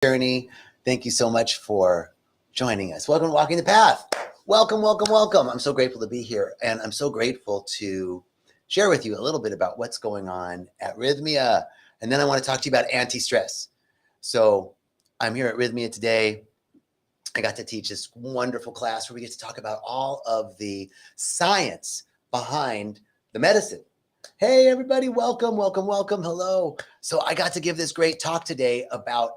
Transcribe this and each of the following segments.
journey. Thank you so much for joining us. Welcome to Walking the Path. Welcome, welcome, welcome. I'm so grateful to be here, and I'm so grateful to share with you a little bit about what's going on at Rythmia. And then I want to talk to you about anti-stress. So I'm here at Rythmia today. I got to teach this wonderful class where we get to talk about all of the science behind the medicine. Hey, everybody, welcome, welcome, welcome. Hello. So I got to give this great talk today about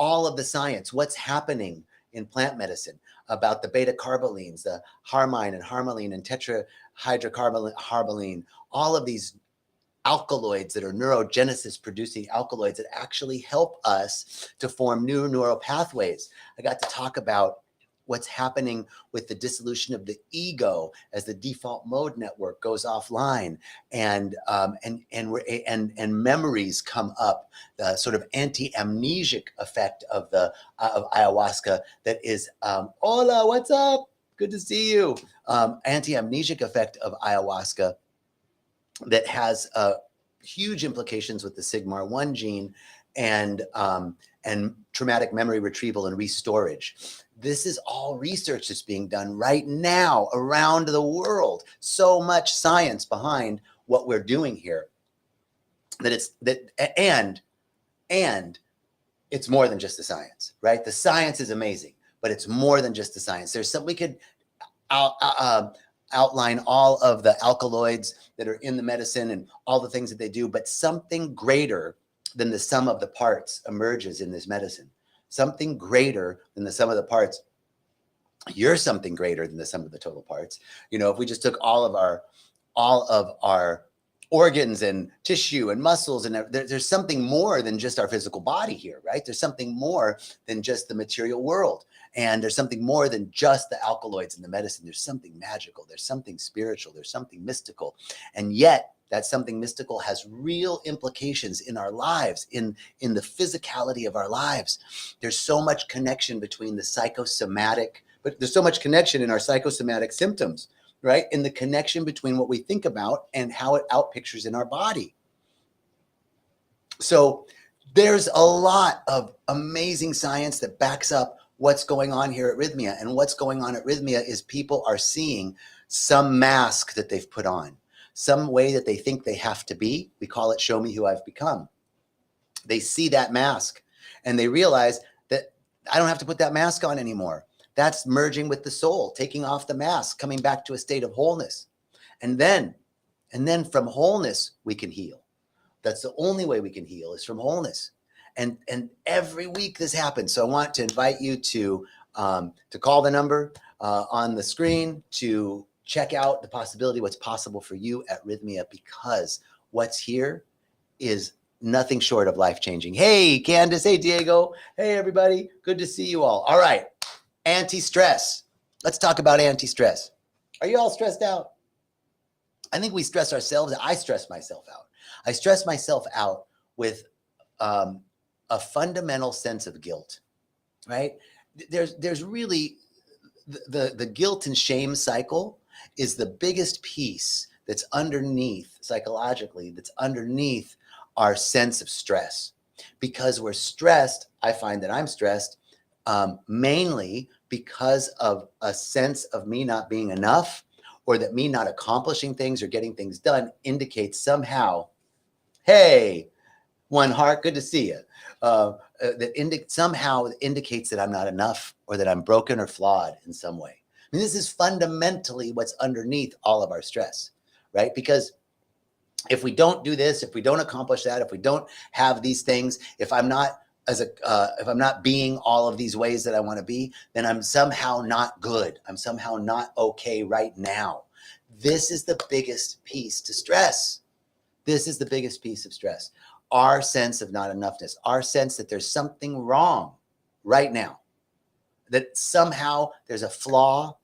all of the science, what's happening in plant medicine, about the beta carbolines, the harmine and harmaline and tetrahydrocarboline, all of these alkaloids that are neurogenesis producing alkaloids that actually help us to form new neural pathways. I got to talk about what's happening with the dissolution of the ego as the default mode network goes offline, and memories come up. The sort of anti-amnesic effect of ayahuasca that is, hola, what's up? Good to see you. Anti-amnesic effect of ayahuasca that has huge implications with the sigmar-1 gene and traumatic memory retrieval and restorage. This is all research that's being done right now around the world. So much science behind what we're doing here and it's more than just the science, right? The science is amazing, but it's more than just the science. There's some, we could outline all of the alkaloids that are in the medicine and all the things that they do, but something greater than the sum of the parts emerges in this medicine. Something greater than the sum of the parts. You're something greater than the sum of the total parts. You know, if we just took all of our organs and tissue and muscles, and there's something more than just our physical body here, right? There's something more than just the material world. And there's something more than just the alkaloids in the medicine. There's something magical. There's something spiritual. There's something mystical. And yet that something mystical has real implications in our lives, in the physicality of our lives. There's so much connection between the psychosomatic, but there's so much connection in our psychosomatic symptoms, right? In the connection between what we think about and how it outpictures in our body. So there's a lot of amazing science that backs up what's going on here at Rythmia. And what's going on at Rythmia is people are seeing some mask that they've put on, some way that they think they have to be. We call it show me who I've become. They see that mask and they realize that I don't have to put that mask on anymore. That's merging with the soul, taking off the mask, coming back to a state of wholeness. And then from wholeness, we can heal. That's the only way we can heal, is from wholeness. And every week this happens. So I want to invite you to call the number on the screen to check out the possibility, what's possible for you at Rythmia, because what's here is nothing short of life-changing. Hey, Candace. Hey, Diego. Hey, everybody. Good to see you all. All right. Anti-stress. Let's talk about anti-stress. Are you all stressed out? I think we stress ourselves. I stress myself out. I stress myself out with a fundamental sense of guilt, right? There's really the guilt and shame cycle is the biggest piece that's underneath psychologically, that's underneath our sense of stress. Because we're stressed, I find that I'm stressed mainly because of a sense of me not being enough, or that me not accomplishing things or getting things done indicates somehow, hey, one heart, good to see you. Somehow indicates that I'm not enough, or that I'm broken or flawed in some way. I mean, this is fundamentally what's underneath all of our stress, right? Because if we don't do this, if we don't accomplish that, if we don't have these things, if I'm not being all of these ways that I want to be, then I'm somehow not good. I'm somehow not okay right now. This is the biggest piece to stress. This is the biggest piece of stress. Our sense of not enoughness, our sense that there's something wrong right now, that somehow there's a flaw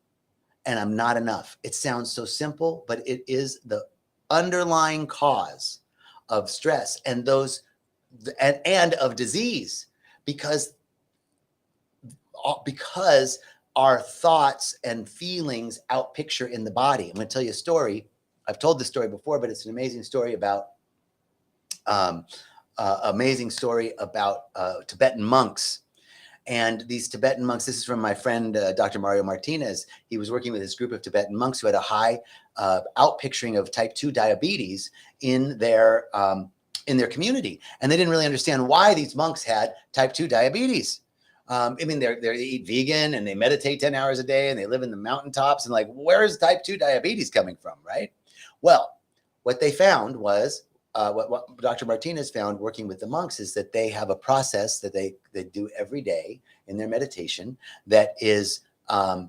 and I'm not enough. It sounds so simple, but it is the underlying cause of stress and of disease, because our thoughts and feelings outpicture in the body. I'm going to tell you a story. I've told this story before, but it's an amazing story about Tibetan monks And these Tibetan monks, this is from my friend, Dr. Mario Martinez. He was working with this group of Tibetan monks who had a high outpicturing of type 2 diabetes in their community. And they didn't really understand why these monks had type 2 diabetes. I mean, they eat vegan and they meditate 10 hours a day and they live in the mountaintops, and like, where is type 2 diabetes coming from, right? Well, what they found was, what Dr. Martinez found working with the monks is that they have a process that they do every day in their meditation that is a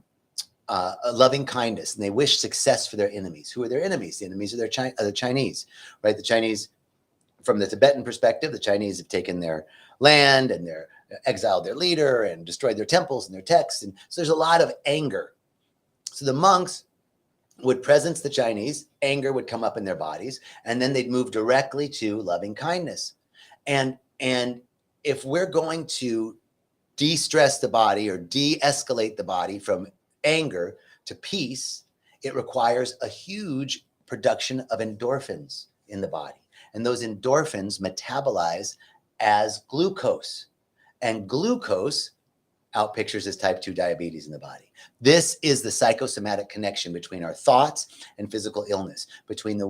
loving kindness, and they wish success for their enemies. Who are their enemies? The enemies are the Chinese, right? The Chinese, from the Tibetan perspective, the Chinese have taken their land and they're exiled their leader and destroyed their temples and their texts. And so there's a lot of anger. So the monks would presence the Chinese, anger would come up in their bodies, and then they'd move directly to loving kindness. And if we're going to de-stress the body or de-escalate the body from anger to peace, it requires a huge production of endorphins in the body. And those endorphins metabolize as glucose. And glucose outpictures as type 2 diabetes in the body. This is the psychosomatic connection between our thoughts and physical illness, between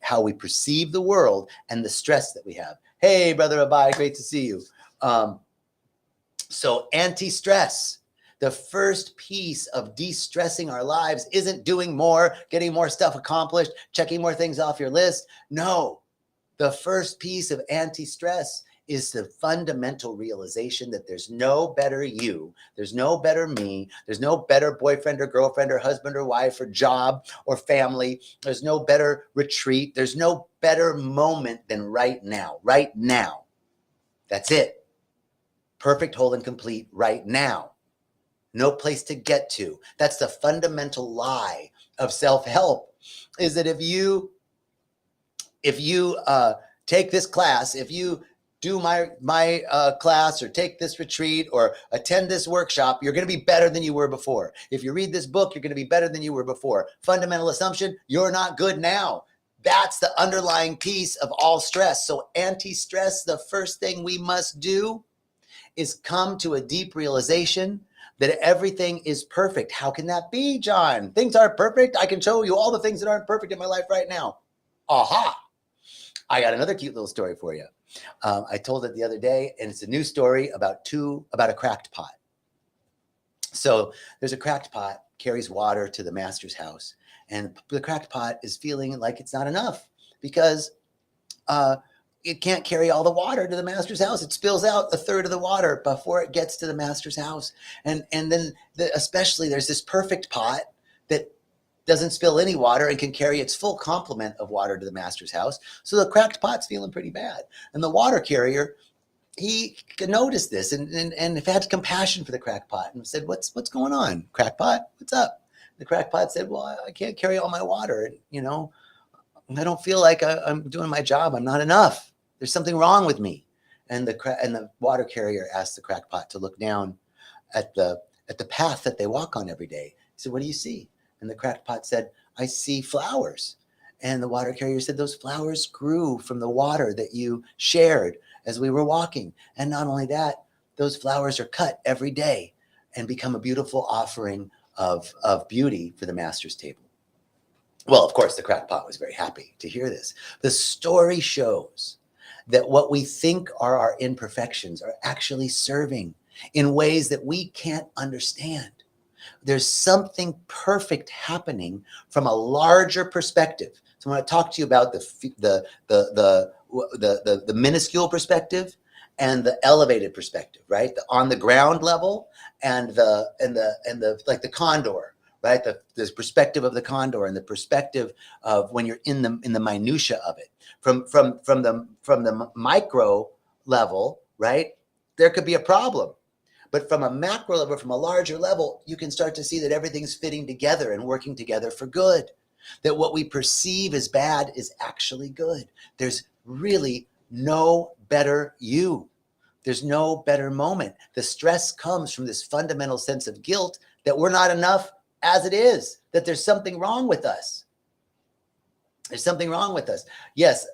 how we perceive the world and the stress that we have. Hey, Brother Abai, great to see you. So anti-stress, the first piece of de-stressing our lives isn't doing more, getting more stuff accomplished, checking more things off your list. No, the first piece of anti-stress is the fundamental realization that there's no better you, there's no better me, there's no better boyfriend or girlfriend or husband or wife or job or family, there's no better retreat, there's no better moment than right now. Right now. That's it. Perfect, whole, and complete right now. No place to get to. That's the fundamental lie of self-help, is that if you take this class, if you do my class or take this retreat or attend this workshop, you're going to be better than you were before. If you read this book, you're going to be better than you were before. Fundamental assumption, you're not good now. That's the underlying piece of all stress. So anti-stress, the first thing we must do is come to a deep realization that everything is perfect. How can that be, John? Things aren't perfect. I can show you all the things that aren't perfect in my life right now. Aha. I got another cute little story for you. I told it the other day, and it's a new story about a cracked pot. So there's a cracked pot, carries water to the master's house, and the cracked pot is feeling like it's not enough because it can't carry all the water to the master's house. It spills out a third of the water before it gets to the master's house. And then especially there's this perfect pot that doesn't spill any water and can carry its full complement of water to the master's house. So the cracked pot's feeling pretty bad. And the water carrier, he noticed this and had compassion for the cracked pot and said, what's going on, cracked pot? What's up? The cracked pot said, well, I can't carry all my water. You know, I don't feel like I'm doing my job. I'm not enough. There's something wrong with me. And the water carrier asked the cracked pot to look down at the path that they walk on every day. He said, what do you see? And the cracked pot said, I see flowers. And the water carrier said, those flowers grew from the water that you shared as we were walking. And not only that, those flowers are cut every day and become a beautiful offering of beauty for the master's table. Well, of course, the cracked pot was very happy to hear this. The story shows that what we think are our imperfections are actually serving in ways that we can't understand. There's something perfect happening from a larger perspective. So I want to talk to you about the minuscule perspective and the elevated perspective, right? The on the ground level and the like the condor, right? The perspective of the condor and the perspective of when you're in the minutia of it. From the micro level, right? There could be a problem. But from a macro level, from a larger level, you can start to see that everything's fitting together and working together for good. That what we perceive as bad is actually good. There's really no better you. There's no better moment. The stress comes from this fundamental sense of guilt that we're not enough as it is, that there's something wrong with us. There's something wrong with us. Yes,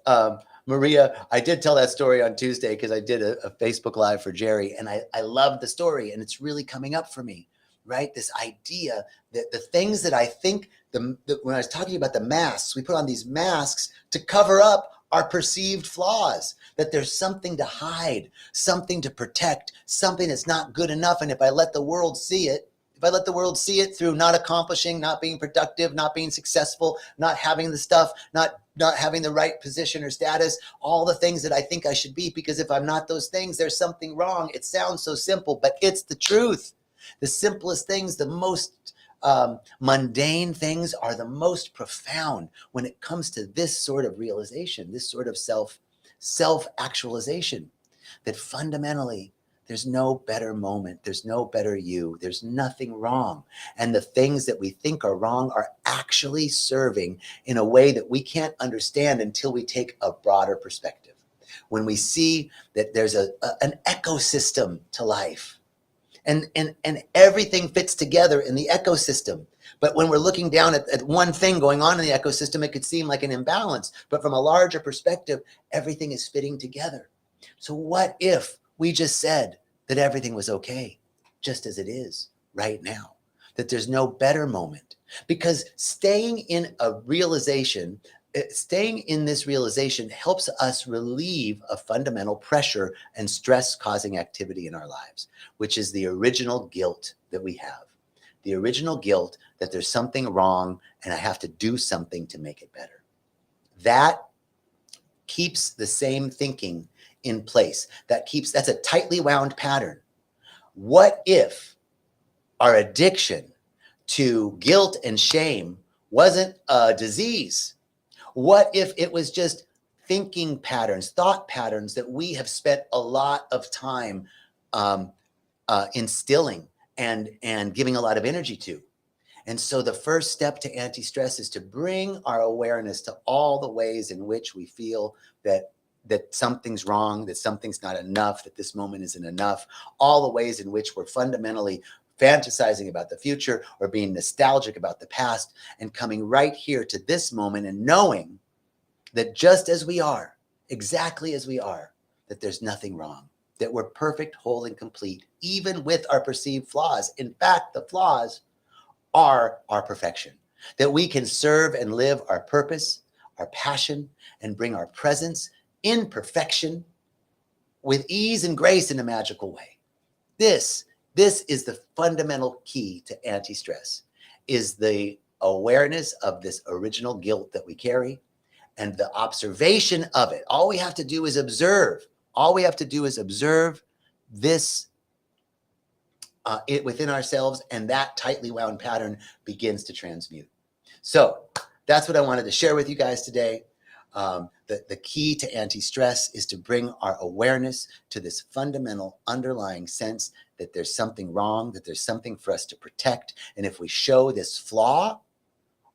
Maria, I did tell that story on Tuesday because I did a Facebook Live for Jerry, and I love the story, and it's really coming up for me, right? This idea that the things that I think, when I was talking about the masks, we put on these masks to cover up our perceived flaws, that there's something to hide, something to protect, something that's not good enough. And if I let the world see it, if I let the world see it through not accomplishing, not being productive, not being successful, not having the stuff, not having the right position or status, all the things that I think I should be, because if I'm not those things, there's something wrong. It sounds so simple, but it's the truth. The simplest things, the most mundane things are the most profound when it comes to this sort of realization, this sort of self-actualization, that fundamentally there's no better moment, there's no better you, there's nothing wrong. And the things that we think are wrong are actually serving in a way that we can't understand until we take a broader perspective. When we see that there's an ecosystem to life, and everything fits together in the ecosystem. But when we're looking down at one thing going on in the ecosystem, it could seem like an imbalance. But from a larger perspective, everything is fitting together. So what if we just said that everything was okay, just as it is right now, that there's no better moment? Because staying in this realization helps us relieve a fundamental pressure and stress-causing activity in our lives, which is the original guilt that we have. The original guilt that there's something wrong and I have to do something to make it better. That keeps the same thinking in place. That's a tightly wound pattern. What if our addiction to guilt and shame wasn't a disease? What if it was just thinking patterns, thought patterns that we have spent a lot of time instilling and giving a lot of energy to? And so the first step to anti-stress is to bring our awareness to all the ways in which we feel that something's wrong, that something's not enough, that this moment isn't enough, all the ways in which we're fundamentally fantasizing about the future or being nostalgic about the past, and coming right here to this moment and knowing that just as we are, exactly as we are, that there's nothing wrong, that we're perfect, whole, and complete, even with our perceived flaws. In fact, the flaws are our perfection, that we can serve and live our purpose, our passion, and bring our presence in perfection with ease and grace in a magical way. This is the fundamental key to anti-stress, is the awareness of this original guilt that we carry and the observation of it. All we have to do is observe. All we have to do is observe this it within ourselves, and that tightly wound pattern begins to transmute. So that's what I wanted to share with you guys today. The key to anti-stress is to bring our awareness to this fundamental underlying sense that there's something wrong, that there's something for us to protect. And if we show this flaw,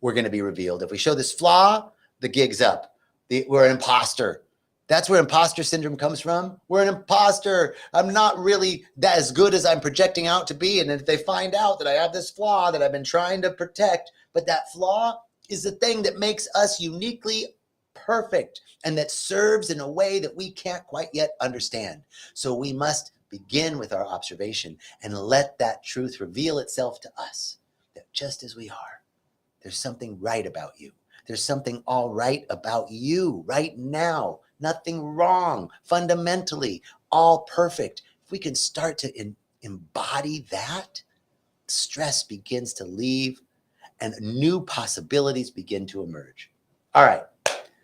we're going to be revealed. If we show this flaw, the gig's up. We're an imposter. That's where imposter syndrome comes from. We're an imposter. I'm not really that as good as I'm projecting out to be. And if they find out that I have this flaw that I've been trying to protect, but that flaw is the thing that makes us uniquely perfect and that serves in a way that we can't quite yet understand. So we must begin with our observation and let that truth reveal itself to us, that just as we are, there's something right about you. There's something all right about you right now. Nothing wrong, fundamentally, all perfect. If we can start to embody that, stress begins to leave and new possibilities begin to emerge. All right.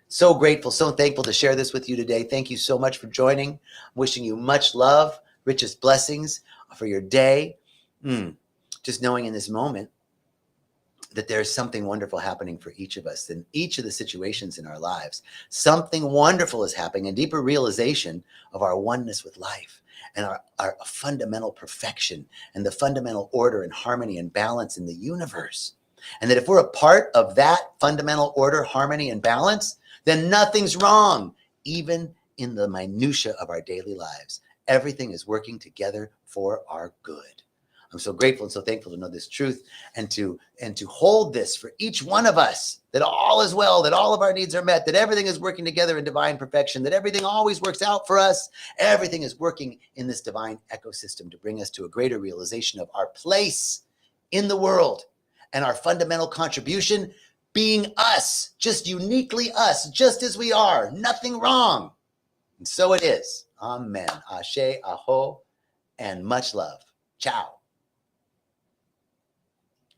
So grateful, so thankful to share this with you today. Thank you so much for joining. I'm wishing you much love, richest blessings for your day. Just knowing in this moment that there's something wonderful happening for each of us in each of the situations in our lives. Something wonderful is happening, a deeper realization of our oneness with life and our fundamental perfection and the fundamental order and harmony and balance in the universe. And that if we're a part of that fundamental order, harmony, and balance, then nothing's wrong, even in the minutia of our daily lives. Everything is working together for our good. I'm so grateful and so thankful to know this truth and to hold this for each one of us, that all is well, that all of our needs are met, that everything is working together in divine perfection, that everything always works out for us. Everything is working in this divine ecosystem to bring us to a greater realization of our place in the world and our fundamental contribution being us, just uniquely us, just as we are, nothing wrong. And so it is. Amen. Ashe, aho, and much love. Ciao.